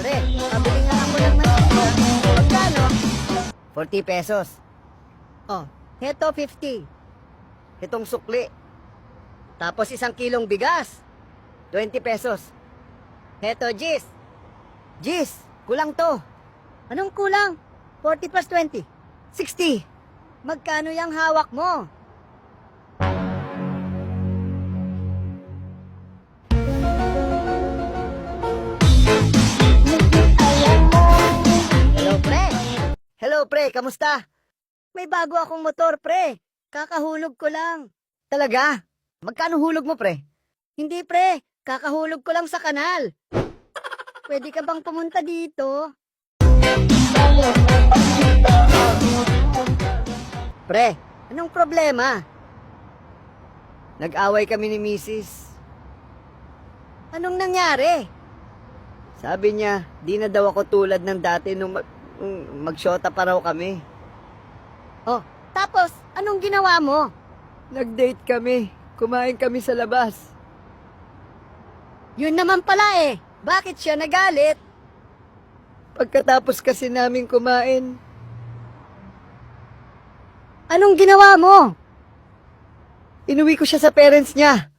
Pre, pabili nga ako ng mantika. Magkano? 40 pesos. Oh, heto 50. Itong sukli. Tapos 1 kilong bigas. 20 pesos. Heto, Gis. Gis, kulang to. Anong kulang? 40 plus 20. 60. Magkano yung hawak mo? Hello, pre. Hello, pre. Kamusta? May bago akong motor, pre. Kakahulog ko lang. Talaga? Magkano hulog mo, pre? Hindi, pre. Kakahulog ko lang sa kanal. Pwede ka bang pumunta dito? Pre, anong problema? Nag-away kami ni Mrs. Anong nangyari? Sabi niya, di na daw ako tulad ng dati nung magsyota pa raw kami. Oh, tapos, anong ginawa mo? Nag-date kami. Kumain kami sa labas. Yun naman pala eh. Bakit siya nagalit? Pagkatapos kasi namin kumain. Anong ginawa mo? Inuwi ko siya sa parents niya.